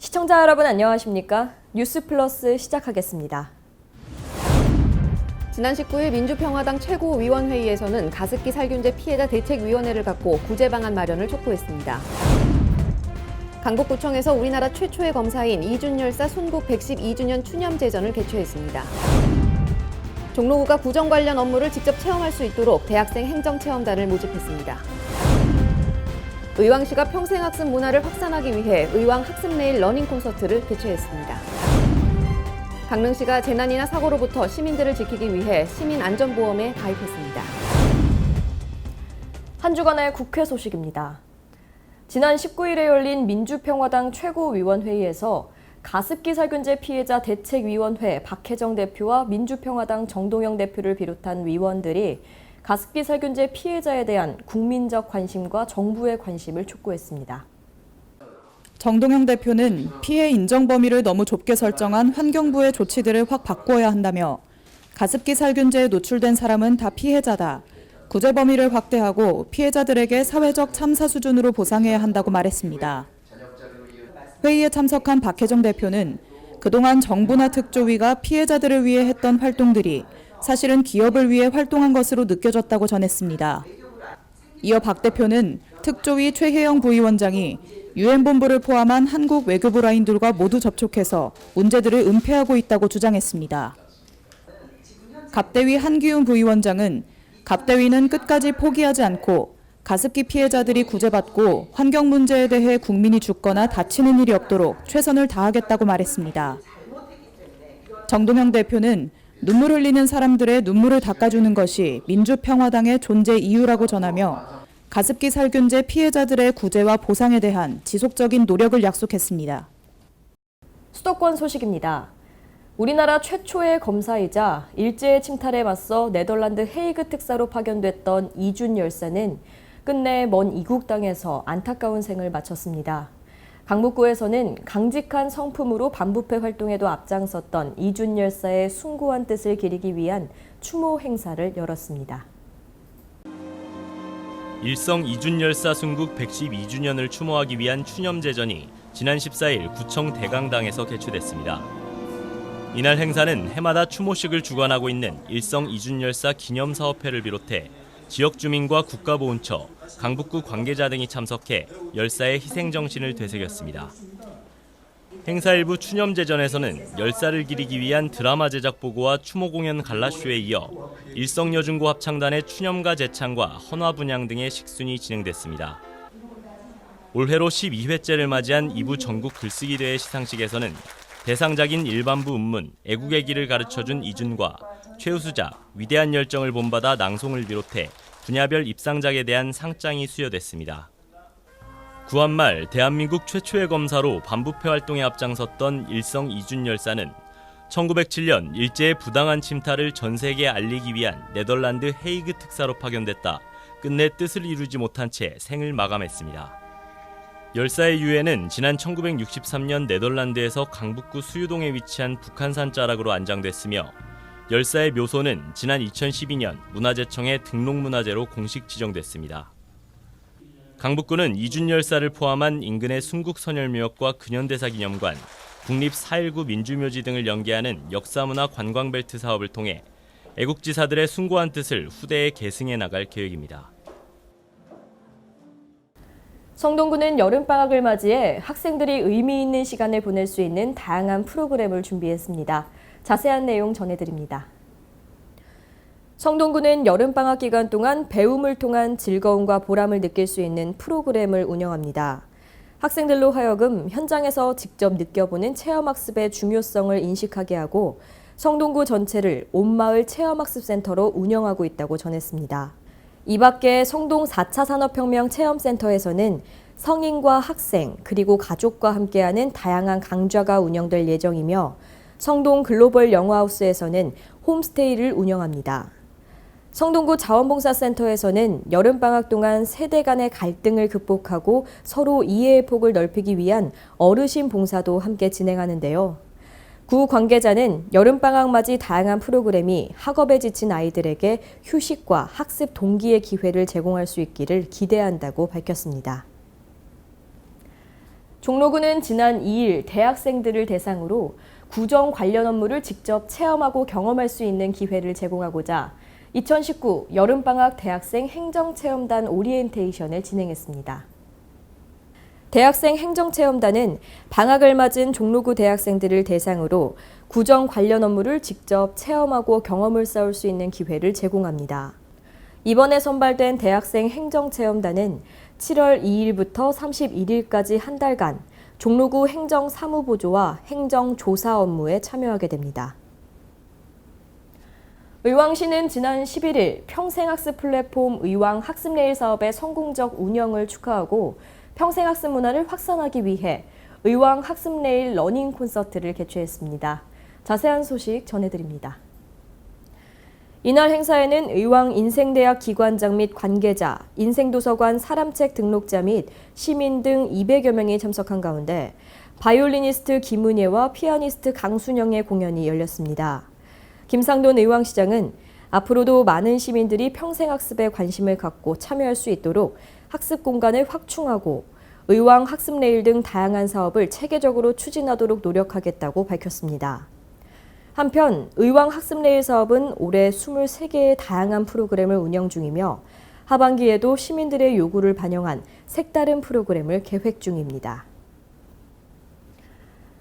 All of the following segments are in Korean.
시청자 여러분 안녕하십니까? 뉴스플러스 시작하겠습니다. 지난 19일 민주평화당 최고위원회의에서는 가습기 살균제 피해자 대책위원회를 갖고 구제 방안 마련을 촉구했습니다. 강북구청에서 우리나라 최초의 검사인 이준열사 순국 112주년 추념제전을 개최했습니다. 종로구가 구정 관련 업무를 직접 체험할 수 있도록 대학생 행정체험단을 모집했습니다. 의왕시가 평생학습 문화를 확산하기 위해 의왕 학습내일 러닝 콘서트를 개최했습니다. 강릉시가 재난이나 사고로부터 시민들을 지키기 위해 시민안전보험에 가입했습니다. 한 주간의 국회 소식입니다. 지난 19일에 열린 민주평화당 최고위원회의에서 가습기 살균제 피해자 대책위원회 박혜정 대표와 민주평화당 정동영 대표를 비롯한 위원들이 가습기 살균제 피해자에 대한 국민적 관심과 정부의 관심을 촉구했습니다. 정동영 대표는 피해 인정 범위를 너무 좁게 설정한 환경부의 조치들을 확 바꿔야 한다며 가습기 살균제에 노출된 사람은 다 피해자다. 구제 범위를 확대하고 피해자들에게 사회적 참사 수준으로 보상해야 한다고 말했습니다. 회의에 참석한 박혜정 대표는 그동안 정부나 특조위가 피해자들을 위해 했던 활동들이 사실은 기업을 위해 활동한 것으로 느껴졌다고 전했습니다. 이어 박 대표는 특조위 최혜영 부위원장이 유엔본부를 포함한 한국 외교부 라인들과 모두 접촉해서 문제들을 은폐하고 있다고 주장했습니다. 갑대위 한기훈 부위원장은 갑대위는 끝까지 포기하지 않고 가습기 피해자들이 구제받고 환경 문제에 대해 국민이 죽거나 다치는 일이 없도록 최선을 다하겠다고 말했습니다. 정동영 대표는 눈물 흘리는 사람들의 눈물을 닦아주는 것이 민주평화당의 존재 이유라고 전하며 가습기 살균제 피해자들의 구제와 보상에 대한 지속적인 노력을 약속했습니다. 수도권 소식입니다. 우리나라 최초의 검사이자 일제의 침탈에 맞서 네덜란드 헤이그 특사로 파견됐던 이준 열사는 끝내 먼 이국 땅에서 안타까운 생을 마쳤습니다. 강북구에서는 강직한 성품으로 반부패 활동에도 앞장섰던 이준 열사의 숭고한 뜻을 기리기 위한 추모 행사를 열었습니다. 일성 이준열사 순국 112주년을 추모하기 위한 추념제전이 지난 14일 구청 대강당에서 개최됐습니다. 이날 행사는 해마다 추모식을 주관하고 있는 일성 이준열사 기념사업회를 비롯해 지역 주민과 국가보훈처, 강북구 관계자 등이 참석해 열사의 희생정신을 되새겼습니다. 행사 일부 추념제전에서는 열사를 기리기 위한 드라마 제작 보고와 추모 공연 갈라쇼에 이어 일성여중고 합창단의 추념가 제창과 헌화 분향 등의 식순이 진행됐습니다. 올해로 12회째를 맞이한 2부 전국 글쓰기 대회 시상식에서는 대상작인 일반부 운문, 애국의 길을 가르쳐준 이준과 최우수작, 위대한 열정을 본받아 낭송을 비롯해 분야별 입상작에 대한 상장이 수여됐습니다. 구한 말 대한민국 최초의 검사로 반부패 활동에 앞장섰던 일성 이준 열사는 1907년 일제의 부당한 침탈을 전 세계에 알리기 위한 네덜란드 헤이그 특사로 파견됐다 끝내 뜻을 이루지 못한 채 생을 마감했습니다. 열사의 유해는 지난 1963년 네덜란드에서 강북구 수유동에 위치한 북한산 자락으로 안장됐으며 열사의 묘소는 지난 2012년 문화재청의 등록문화재로 공식 지정됐습니다. 강북구는 이준 열사를 포함한 인근의 순국선열묘역과 근현대사기념관, 국립 4.19 민주묘지 등을 연계하는 역사문화 관광벨트 사업을 통해 애국지사들의 숭고한 뜻을 후대에 계승해 나갈 계획입니다. 성동구는 여름방학을 맞이해 학생들이 의미 있는 시간을 보낼 수 있는 다양한 프로그램을 준비했습니다. 자세한 내용 전해드립니다. 성동구는 여름방학 기간 동안 배움을 통한 즐거움과 보람을 느낄 수 있는 프로그램을 운영합니다. 학생들로 하여금 현장에서 직접 느껴보는 체험학습의 중요성을 인식하게 하고 성동구 전체를 온마을 체험학습센터로 운영하고 있다고 전했습니다. 이 밖에 성동 4차 산업혁명 체험센터에서는 성인과 학생 그리고 가족과 함께하는 다양한 강좌가 운영될 예정이며 성동 글로벌 영어하우스에서는 홈스테이를 운영합니다. 성동구 자원봉사센터에서는 여름방학 동안 세대 간의 갈등을 극복하고 서로 이해의 폭을 넓히기 위한 어르신 봉사도 함께 진행하는데요. 구 관계자는 여름방학 맞이 다양한 프로그램이 학업에 지친 아이들에게 휴식과 학습 동기의 기회를 제공할 수 있기를 기대한다고 밝혔습니다. 종로구는 지난 2일 대학생들을 대상으로 구정 관련 업무를 직접 체험하고 경험할 수 있는 기회를 제공하고자 2019 여름방학 대학생 행정체험단 오리엔테이션을 진행했습니다. 대학생 행정체험단은 방학을 맞은 종로구 대학생들을 대상으로 구정 관련 업무를 직접 체험하고 경험을 쌓을 수 있는 기회를 제공합니다. 이번에 선발된 대학생 행정체험단은 7월 2일부터 31일까지 한 달간 종로구 행정사무보조와 행정조사 업무에 참여하게 됩니다. 의왕시는 지난 11일 평생학습 플랫폼 의왕학습레일 사업의 성공적 운영을 축하하고 평생학습 문화를 확산하기 위해 의왕학습레일 러닝 콘서트를 개최했습니다. 자세한 소식 전해드립니다. 이날 행사에는 의왕인생대학 기관장 및 관계자, 인생도서관 사람책 등록자 및 시민 등 200여 명이 참석한 가운데 바이올리니스트 김은혜와 피아니스트 강순영의 공연이 열렸습니다. 김상돈 의왕시장은 앞으로도 많은 시민들이 평생학습에 관심을 갖고 참여할 수 있도록 학습 공간을 확충하고 의왕학습레일 등 다양한 사업을 체계적으로 추진하도록 노력하겠다고 밝혔습니다. 한편 의왕학습레일 사업은 올해 23개의 다양한 프로그램을 운영 중이며 하반기에도 시민들의 요구를 반영한 색다른 프로그램을 계획 중입니다.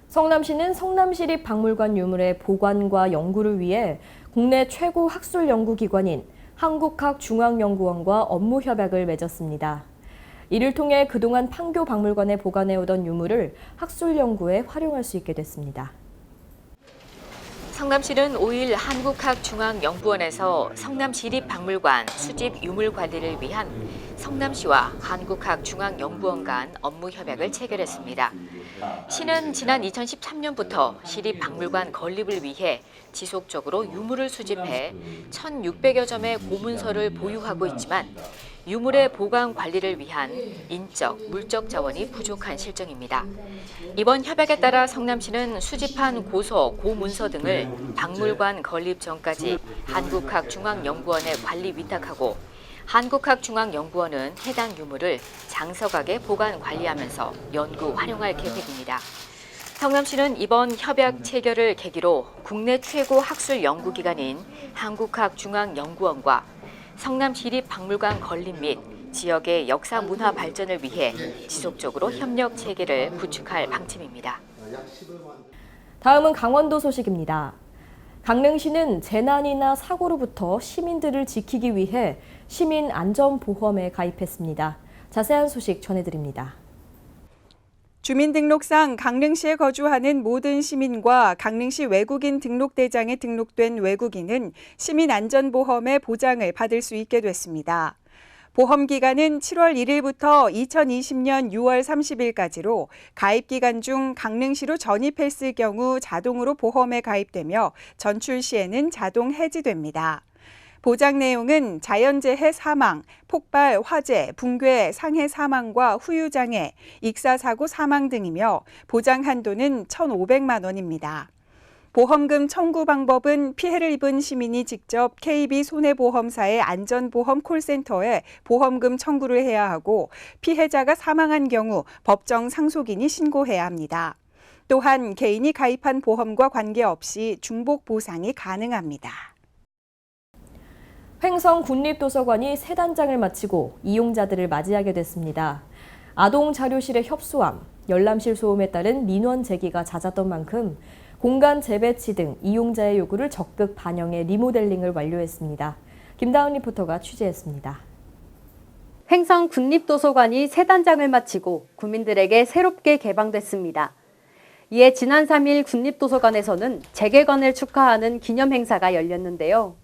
성남시는 성남시립박물관 유물의 보관과 연구를 위해 국내 최고 학술 연구기관인 한국학중앙연구원과 업무 협약을 맺었습니다. 이를 통해 그동안 판교 박물관에 보관해오던 유물을 학술 연구에 활용할 수 있게 됐습니다. 성남시는 5일 한국학중앙연구원에서 성남시립박물관 수집 유물 관리를 위한 성남시와 한국학중앙연구원 간 업무 협약을 체결했습니다. 시는 지난 2013년부터 시립박물관 건립을 위해 지속적으로 유물을 수집해 1,600여 점의 고문서를 보유하고 있지만 유물의 보관 관리를 위한 인적, 물적 자원이 부족한 실정입니다. 이번 협약에 따라 성남시는 수집한 고서, 고문서 등을 박물관 건립 전까지 한국학중앙연구원에 관리 위탁하고 한국학중앙연구원은 해당 유물을 장서각에 보관 관리하면서 연구 활용할 계획입니다. 성남시는 이번 협약 체결을 계기로 국내 최고 학술 연구기관인 한국학중앙연구원과 성남시립박물관 건립 및 지역의 역사 문화 발전을 위해 지속적으로 협력 체계를 구축할 방침입니다. 다음은 강원도 소식입니다. 강릉시는 재난이나 사고로부터 시민들을 지키기 위해 시민안전보험에 가입했습니다. 자세한 소식 전해드립니다. 주민등록상 강릉시에 거주하는 모든 시민과 강릉시 외국인 등록대장에 등록된 외국인은 시민안전보험의 보장을 받을 수 있게 됐습니다. 보험 기간은 7월 1일부터 2020년 6월 30일까지로 가입 기간 중 강릉시로 전입했을 경우 자동으로 보험에 가입되며 전출 시에는 자동 해지됩니다. 보장 내용은 자연재해 사망, 폭발, 화재, 붕괴, 상해 사망과 후유장애, 익사사고 사망 등이며 보장 한도는 1,500만 원입니다. 보험금 청구 방법은 피해를 입은 시민이 직접 KB손해보험사의 안전보험 콜센터에 보험금 청구를 해야 하고 피해자가 사망한 경우 법정 상속인이 신고해야 합니다. 또한 개인이 가입한 보험과 관계없이 중복 보상이 가능합니다. 횡성 국립도서관이 새 단장을 마치고 이용자들을 맞이하게 됐습니다. 아동 자료실의 협소함, 열람실 소음에 따른 민원 제기가 잦았던 만큼 공간 재배치 등 이용자의 요구를 적극 반영해 리모델링을 완료했습니다. 김다은 리포터가 취재했습니다. 횡성 국립도서관이 새 단장을 마치고 국민들에게 새롭게 개방됐습니다. 이에 지난 3일 국립도서관에서는 재개관을 축하하는 기념 행사가 열렸는데요.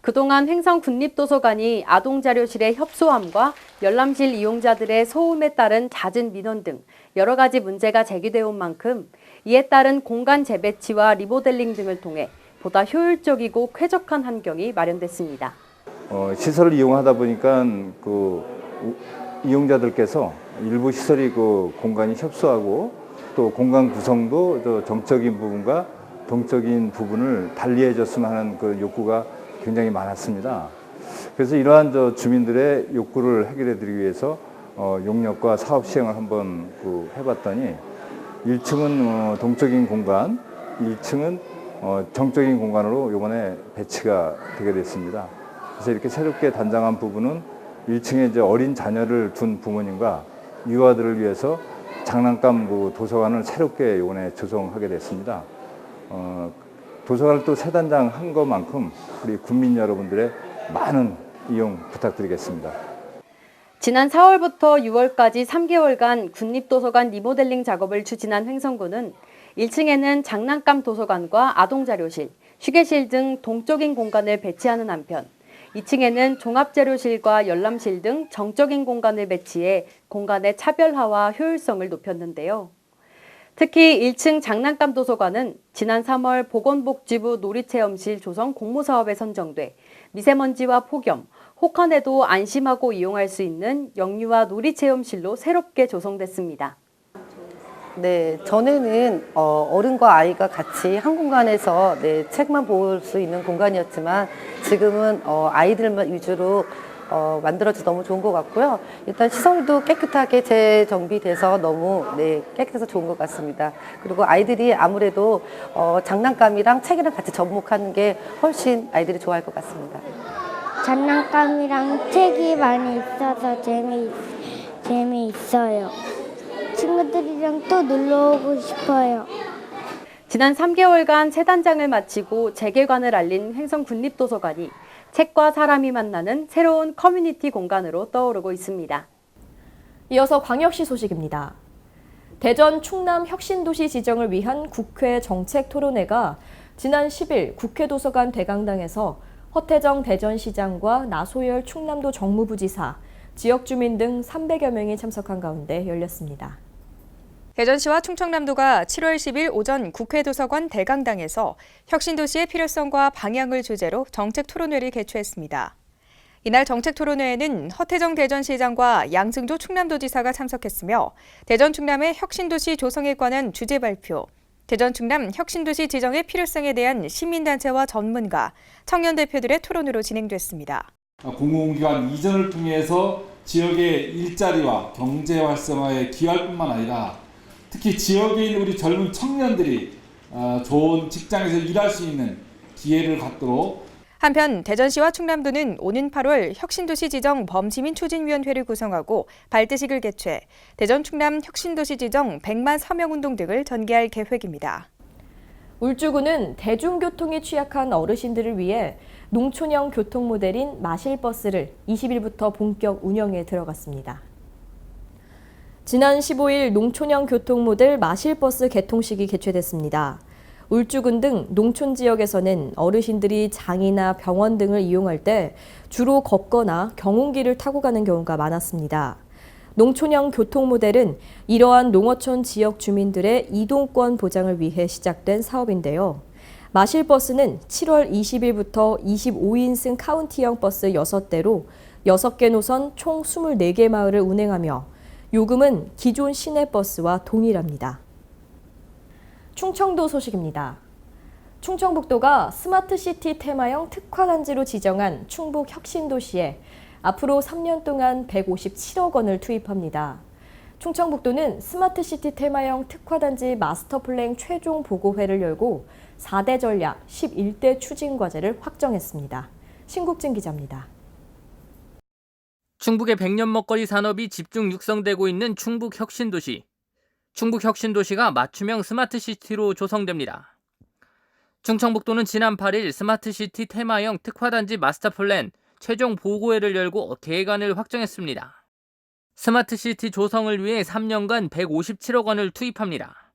그동안 횡성 국립도서관이 아동자료실의 협소함과 열람실 이용자들의 소음에 따른 잦은 민원 등 여러 가지 문제가 제기되어 온 만큼 이에 따른 공간 재배치와 리모델링 등을 통해 보다 효율적이고 쾌적한 환경이 마련됐습니다. 시설을 이용하다 보니까 이용자들께서 일부 시설이 공간이 협소하고 또 공간 구성도 정적인 부분과 동적인 부분을 달리해줬으면 하는 욕구가 굉장히 많았습니다. 그래서 이러한 주민들의 욕구를 해결해 드리기 위해서 용역과 사업 시행을 한번 해봤더니 1층은 동적인 공간, 1층은 정적인 공간으로 이번에 배치가 되게 됐습니다. 그래서 이렇게 새롭게 단장한 부분은 1층에 이제 어린 자녀를 둔 부모님과 유아들을 위해서 장난감 도서관을 새롭게 이번에 조성하게 됐습니다. 도서관을 또 새 단장한 것만큼 우리 국민 여러분들의 많은 이용 부탁드리겠습니다. 지난 4월부터 6월까지 3개월간 국립도서관 리모델링 작업을 추진한 횡성구는 1층에는 장난감 도서관과 아동자료실, 휴게실 등 동적인 공간을 배치하는 한편 2층에는 종합재료실과 열람실 등 정적인 공간을 배치해 공간의 차별화와 효율성을 높였는데요. 특히 1층 장난감 도서관은 지난 3월 보건복지부 놀이체험실 조성 공모사업에 선정돼 미세먼지와 폭염, 혹한에도 안심하고 이용할 수 있는 영유아 놀이체험실로 새롭게 조성됐습니다. 네, 전에는 어른과 아이가 같이 한 공간에서 책만 볼 수 있는 공간이었지만 지금은 아이들만 위주로 만들어져서 너무 좋은 것 같고요. 일단 시설도 깨끗하게 재정비돼서 너무 깨끗해서 좋은 것 같습니다. 그리고 아이들이 아무래도 장난감이랑 책이랑 같이 접목하는 게 훨씬 아이들이 좋아할 것 같습니다. 장난감이랑 책이 많이 있어서 재미있어요. 친구들이랑 또 놀러 오고 싶어요. 지난 3개월간 새 단장을 마치고 재개관을 알린 횡성국립도서관이 책과 사람이 만나는 새로운 커뮤니티 공간으로 떠오르고 있습니다. 이어서 광역시 소식입니다. 대전 충남 혁신도시 지정을 위한 국회 정책토론회가 지난 10일 국회도서관 대강당에서 허태정 대전시장과 나소열 충남도 정무부지사, 지역 주민 등 300여 명이 참석한 가운데 열렸습니다. 대전시와 충청남도가 7월 10일 오전 국회도서관 대강당에서 혁신도시의 필요성과 방향을 주제로 정책토론회를 개최했습니다. 이날 정책토론회에는 허태정 대전시장과 양승조 충남도지사가 참석했으며 대전 충남의 혁신도시 조성에 관한 주제 발표, 대전 충남 혁신도시 지정의 필요성에 대한 시민단체와 전문가, 청년 대표들의 토론으로 진행됐습니다. 공공기관 이전을 통해서 지역의 일자리와 경제 활성화에 기여할 뿐만 아니라 특히 지역에 있는 우리 젊은 청년들이 좋은 직장에서 일할 수 있는 기회를 갖도록. 한편 대전시와 충남도는 오는 8월 혁신도시 지정 범시민 추진위원회를 구성하고 발대식을 개최, 대전 충남 혁신도시 지정 100만 서명운동 등을 전개할 계획입니다. 울주군은 대중교통이 취약한 어르신들을 위해 농촌형 교통 모델인 마실버스를 20일부터 본격 운영에 들어갔습니다. 지난 15일 농촌형 교통 모델 마실버스 개통식이 개최됐습니다. 울주군 등 농촌 지역에서는 어르신들이 장이나 병원 등을 이용할 때 주로 걷거나 경운기를 타고 가는 경우가 많았습니다. 농촌형 교통 모델은 이러한 농어촌 지역 주민들의 이동권 보장을 위해 시작된 사업인데요. 마실버스는 7월 20일부터 25인승 카운티형 버스 6대로 6개 노선 총 24개 마을을 운행하며 요금은 기존 시내버스와 동일합니다. 충청도 소식입니다. 충청북도가 스마트시티 테마형 특화단지로 지정한 충북 혁신도시에 앞으로 3년 동안 157억 원을 투입합니다. 충청북도는 스마트시티 테마형 특화단지 마스터플랜 최종 보고회를 열고 4대 전략 11대 추진 과제를 확정했습니다. 신국진 기자입니다. 충북의 100년 먹거리 산업이 집중 육성되고 있는 충북 혁신도시. 충북 혁신도시가 맞춤형 스마트시티로 조성됩니다. 충청북도는 지난 8일 스마트시티 테마형 특화단지 마스터플랜 최종 보고회를 열고 계획안을 확정했습니다. 스마트시티 조성을 위해 3년간 157억 원을 투입합니다.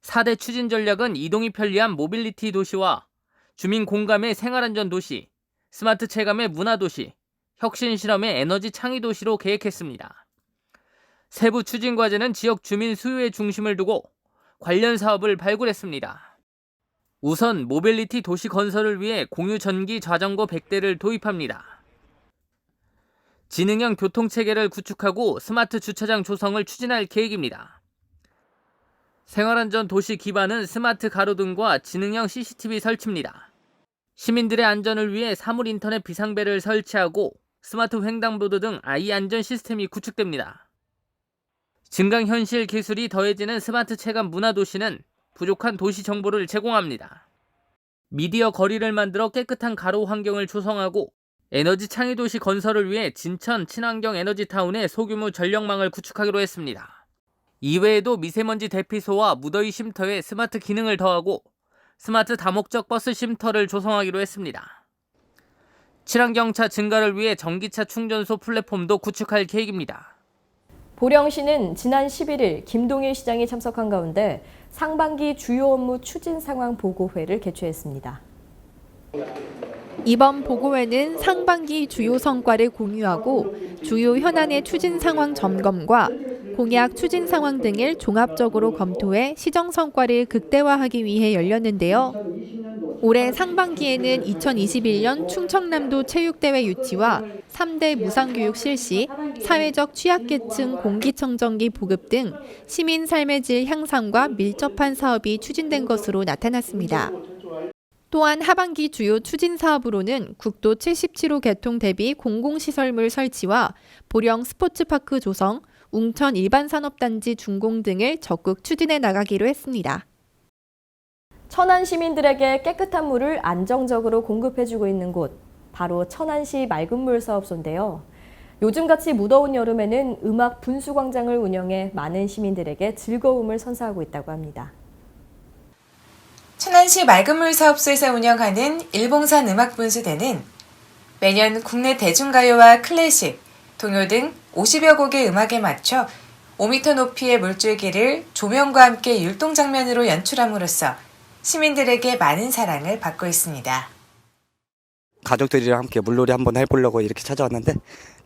4대 추진 전략은 이동이 편리한 모빌리티 도시와 주민 공감의 생활안전 도시, 스마트 체감의 문화 도시, 혁신 실험의 에너지 창의 도시로 계획했습니다. 세부 추진 과제는 지역 주민 수요에 중심을 두고 관련 사업을 발굴했습니다. 우선 모빌리티 도시 건설을 위해 공유 전기 자전거 100대를 도입합니다. 지능형 교통체계를 구축하고 스마트 주차장 조성을 추진할 계획입니다. 생활안전 도시 기반은 스마트 가로등과 지능형 CCTV 설치입니다. 시민들의 안전을 위해 사물 인터넷 비상벨을 설치하고 스마트 횡단보도 등 아이 안전 시스템이 구축됩니다. 증강현실 기술이 더해지는 스마트 체감 문화도시는 부족한 도시 정보를 제공합니다. 미디어 거리를 만들어 깨끗한 가로 환경을 조성하고 에너지 창의 도시 건설을 위해 진천 친환경 에너지타운에 소규모 전력망을 구축하기로 했습니다. 이외에도 미세먼지 대피소와 무더위 쉼터에 스마트 기능을 더하고 스마트 다목적 버스 쉼터를 조성하기로 했습니다. 친환경차 증가를 위해 전기차 충전소 플랫폼도 구축할 계획입니다. 보령시는 지난 11일 김동일 시장이 참석한 가운데 상반기 주요 업무 추진 상황 보고회를 개최했습니다. 이번 보고회는 상반기 주요 성과를 공유하고 주요 현안의 추진 상황 점검과 공약 추진 상황 등을 종합적으로 검토해 시정 성과를 극대화하기 위해 열렸는데요. 올해 상반기에는 2021년 충청남도 체육대회 유치와 3대 무상교육 실시, 사회적 취약계층 공기청정기 보급 등 시민 삶의 질 향상과 밀접한 사업이 추진된 것으로 나타났습니다. 또한 하반기 주요 추진 사업으로는 국도 77호 개통 대비 공공시설물 설치와 보령 스포츠파크 조성, 웅천 일반산업단지 준공 등을 적극 추진해 나가기로 했습니다. 천안 시민들에게 깨끗한 물을 안정적으로 공급해주고 있는 곳, 바로 천안시 맑은물 사업소인데요. 요즘같이 무더운 여름에는 음악 분수광장을 운영해 많은 시민들에게 즐거움을 선사하고 있다고 합니다. 천안시 맑은물 사업소에서 운영하는 일봉산 음악분수대는 매년 국내 대중가요와 클래식, 동요 등 50여 곡의 음악에 맞춰 5m 높이의 물줄기를 조명과 함께 율동장면으로 연출함으로써 시민들에게 많은 사랑을 받고 있습니다. 가족들이랑 함께 물놀이 한번 해보려고 이렇게 찾아왔는데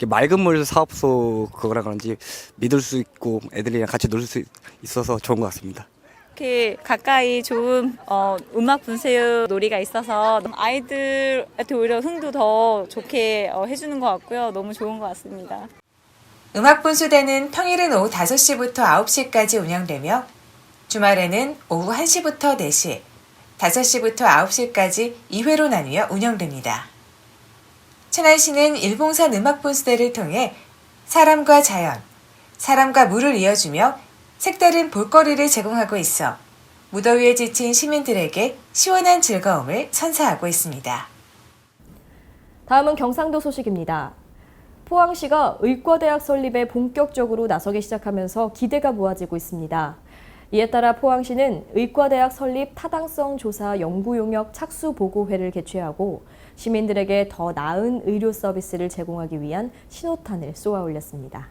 맑은 물 사업소 그거라 그런지 믿을 수 있고 애들이랑 같이 놀 수 있어서 좋은 것 같습니다. 이렇게 가까이 좋은 음악 분수 놀이가 있어서 아이들한테 오히려 흥도 더 좋게 해주는 것 같고요. 너무 좋은 것 같습니다. 음악분수대는 평일은 오후 5시부터 9시까지 운영되며 주말에는 오후 1시부터 4시, 5시부터 9시까지 2회로 나뉘어 운영됩니다. 천안시는 일봉산 음악분수대를 통해 사람과 자연, 사람과 물을 이어주며 색다른 볼거리를 제공하고 있어 무더위에 지친 시민들에게 시원한 즐거움을 선사하고 있습니다. 다음은 경상도 소식입니다. 포항시가 의과대학 설립에 본격적으로 나서기 시작하면서 기대가 모아지고 있습니다. 이에 따라 포항시는 의과대학 설립 타당성 조사 연구 용역 착수 보고회를 개최하고 시민들에게 더 나은 의료 서비스를 제공하기 위한 신호탄을 쏘아 올렸습니다.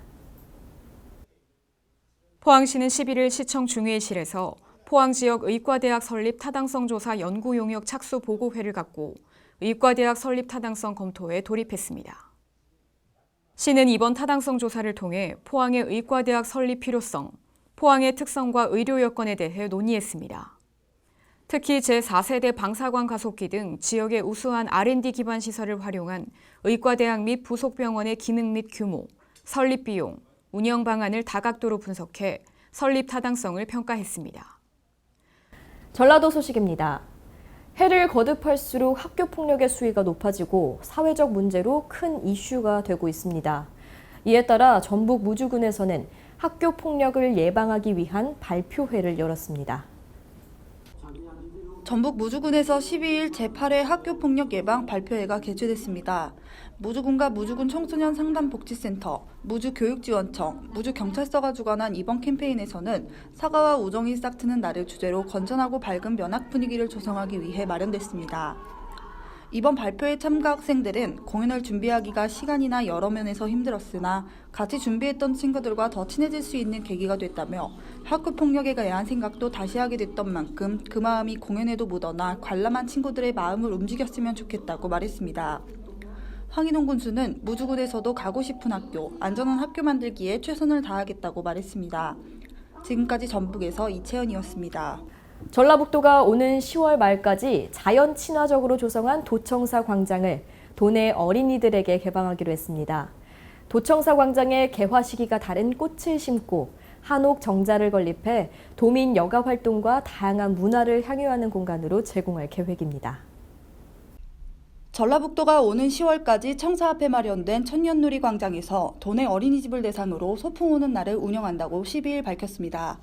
포항시는 11일 시청 중회의실에서 포항지역 의과대학 설립 타당성 조사 연구 용역 착수 보고회를 갖고 의과대학 설립 타당성 검토에 돌입했습니다. 시는 이번 타당성 조사를 통해 포항의 의과대학 설립 필요성, 포항의 특성과 의료 여건에 대해 논의했습니다. 특히 제4세대 방사관 가속기 등 지역의 우수한 R&D 기반 시설을 활용한 의과대학 및 부속병원의 기능 및 규모, 설립 비용, 운영 방안을 다각도로 분석해 설립 타당성을 평가했습니다. 전라도 소식입니다. 해를 거듭할수록 학교 폭력의 수위가 높아지고 사회적 문제로 큰 이슈가 되고 있습니다. 이에 따라 전북 무주군에서는 학교 폭력을 예방하기 위한 발표회를 열었습니다. 전북 무주군에서 12일 제8회 학교폭력 예방 발표회가 개최됐습니다. 무주군과 무주군 청소년 상담복지센터, 무주교육지원청, 무주경찰서가 주관한 이번 캠페인에서는 사과와 우정이 싹트는 날을 주제로 건전하고 밝은 면학 분위기를 조성하기 위해 마련됐습니다. 이번 발표회 참가 학생들은 공연을 준비하기가 시간이나 여러 면에서 힘들었으나 같이 준비했던 친구들과 더 친해질 수 있는 계기가 됐다며 학교폭력에 대한 생각도 다시 하게 됐던 만큼 그 마음이 공연에도 묻어나 관람한 친구들의 마음을 움직였으면 좋겠다고 말했습니다. 황인홍 군수는 무주군에서도 가고 싶은 학교, 안전한 학교 만들기에 최선을 다하겠다고 말했습니다. 지금까지 전북에서 이채연이었습니다. 전라북도가 오는 10월 말까지 자연 친화적으로 조성한 도청사 광장을 도내 어린이들에게 개방하기로 했습니다. 도청사 광장의 개화 시기가 다른 꽃을 심고 한옥 정자를 건립해 도민 여가 활동과 다양한 문화를 향유하는 공간으로 제공할 계획입니다. 전라북도가 오는 10월까지 청사 앞에 마련된 천년누리 광장에서 도내 어린이집을 대상으로 소풍 오는 날을 운영한다고 12일 밝혔습니다.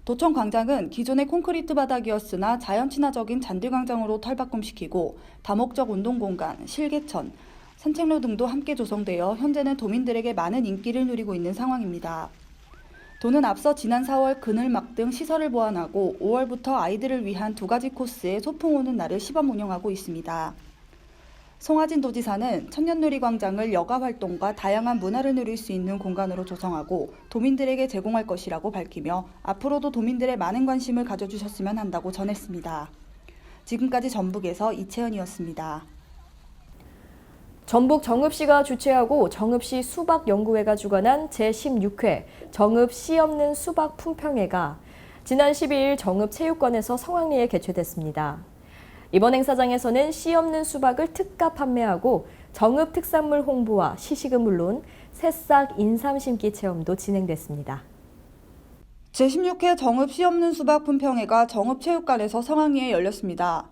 도청 광장은 기존의 콘크리트 바닥이었으나 자연 친화적인 잔디 광장으로 탈바꿈시키고 다목적 운동 공간, 실개천, 산책로 등도 함께 조성되어 현재는 도민들에게 많은 인기를 누리고 있는 상황입니다. 도는 앞서 지난 4월 그늘막 등 시설을 보완하고 5월부터 아이들을 위한 2가지 코스의 소풍 오는 날을 시범 운영하고 있습니다. 송하진 도지사는 천년누리 광장을 여가 활동과 다양한 문화를 누릴 수 있는 공간으로 조성하고 도민들에게 제공할 것이라고 밝히며 앞으로도 도민들의 많은 관심을 가져주셨으면 한다고 전했습니다. 지금까지 전북에서 이채연이었습니다. 전북 정읍시가 주최하고 정읍시 수박연구회가 주관한 제16회 정읍 씨 없는 수박 품평회가 지난 12일 정읍체육관에서 성황리에 개최됐습니다. 이번 행사장에서는 씨 없는 수박을 특가 판매하고 정읍 특산물 홍보와 시식은 물론 새싹 인삼 심기 체험도 진행됐습니다. 제16회 정읍 씨 없는 수박 품평회가 정읍체육관에서 성황리에 열렸습니다.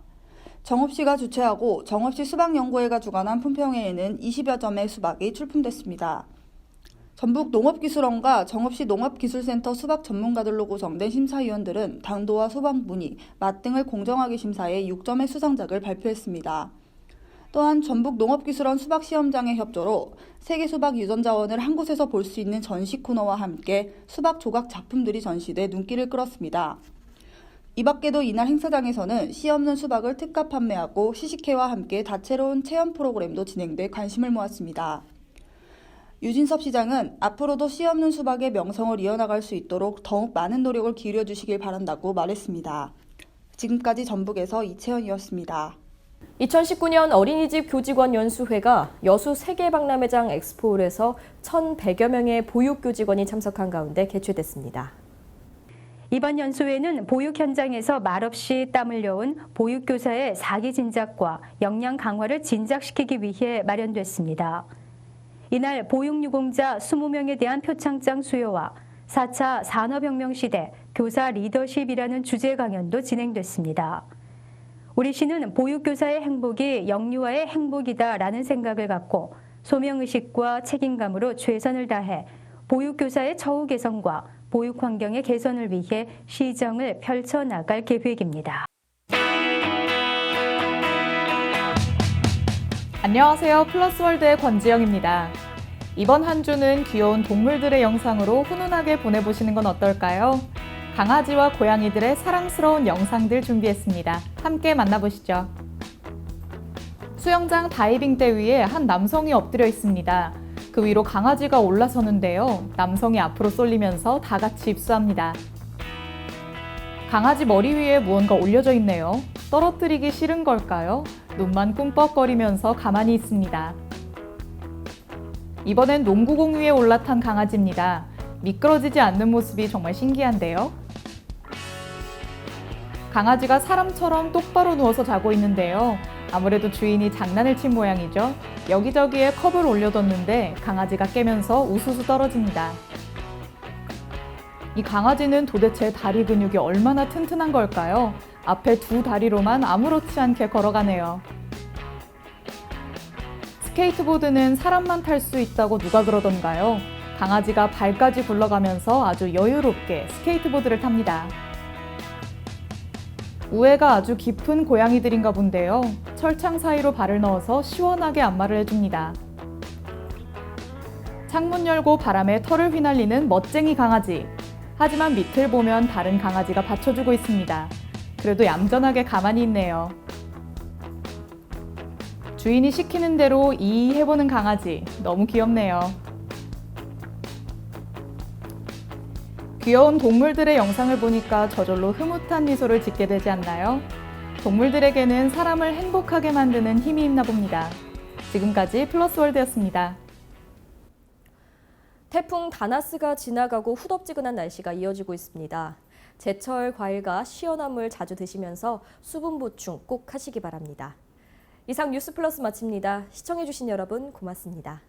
정읍시가 주최하고 정읍시 수박연구회가 주관한 품평회에는 20여 점의 수박이 출품됐습니다. 전북 농업기술원과 정읍시 농업기술센터 수박 전문가들로 구성된 심사위원들은 당도와 수박 무늬, 맛 등을 공정하게 심사해 6점의 수상작을 발표했습니다. 또한 전북 농업기술원 수박시험장의 협조로 세계 수박 유전자원을 한 곳에서 볼 수 있는 전시 코너와 함께 수박 조각 작품들이 전시돼 눈길을 끌었습니다. 이 밖에도 이날 행사장에서는 씨 없는 수박을 특가 판매하고 시식회와 함께 다채로운 체험 프로그램도 진행돼 관심을 모았습니다. 유진섭 시장은 앞으로도 씨 없는 수박의 명성을 이어나갈 수 있도록 더욱 많은 노력을 기울여 주시길 바란다고 말했습니다. 지금까지 전북에서 이채연이었습니다. 2019년 어린이집 교직원 연수회가 여수 세계박람회장 엑스포홀에서 1,100여 명의 보육교직원이 참석한 가운데 개최됐습니다. 이번 연수회는 보육 현장에서 말없이 땀 흘려온 보육교사의 사기 진작과 역량 강화를 진작시키기 위해 마련됐습니다. 이날 보육유공자 20명에 대한 표창장 수여와 4차 산업혁명 시대 교사 리더십이라는 주제 강연도 진행됐습니다. 우리 시는 보육교사의 행복이 영유아의 행복이다라는 생각을 갖고 소명의식과 책임감으로 최선을 다해 보육교사의 처우 개선과 보육환경의 개선을 위해 시정을 펼쳐나갈 계획입니다. 안녕하세요. 플러스월드의 권지영입니다. 이번 한 주는 귀여운 동물들의 영상으로 훈훈하게 보내보시는 건 어떨까요? 강아지와 고양이들의 사랑스러운 영상들 준비했습니다. 함께 만나보시죠. 수영장 다이빙대 위에 한 남성이 엎드려 있습니다. 그 위로 강아지가 올라서는데요. 남성이 앞으로 쏠리면서 다 같이 입수합니다. 강아지 머리 위에 무언가 올려져 있네요. 떨어뜨리기 싫은 걸까요? 눈만 꿈뻑거리면서 가만히 있습니다. 이번엔 농구공 위에 올라탄 강아지입니다. 미끄러지지 않는 모습이 정말 신기한데요. 강아지가 사람처럼 똑바로 누워서 자고 있는데요. 아무래도 주인이 장난을 친 모양이죠. 여기저기에 컵을 올려뒀는데 강아지가 깨면서 우수수 떨어집니다. 이 강아지는 도대체 다리 근육이 얼마나 튼튼한 걸까요? 앞에 두 다리로만 아무렇지 않게 걸어가네요. 스케이트보드는 사람만 탈 수 있다고 누가 그러던가요? 강아지가 발까지 굴러가면서 아주 여유롭게 스케이트보드를 탑니다. 우애가 아주 깊은 고양이들인가 본데요. 철창 사이로 발을 넣어서 시원하게 안마를 해줍니다. 창문 열고 바람에 털을 휘날리는 멋쟁이 강아지. 하지만 밑을 보면 다른 강아지가 받쳐주고 있습니다. 그래도 얌전하게 가만히 있네요. 주인이 시키는 대로 이해보는 강아지. 너무 귀엽네요. 귀여운 동물들의 영상을 보니까 저절로 흐뭇한 미소를 짓게 되지 않나요? 동물들에게는 사람을 행복하게 만드는 힘이 있나 봅니다. 지금까지 플러스월드였습니다. 태풍 다나스가 지나가고 후덥지근한 날씨가 이어지고 있습니다. 제철 과일과 시원한 물 자주 드시면서 수분 보충 꼭 하시기 바랍니다. 이상 뉴스 플러스 마칩니다. 시청해주신 여러분 고맙습니다.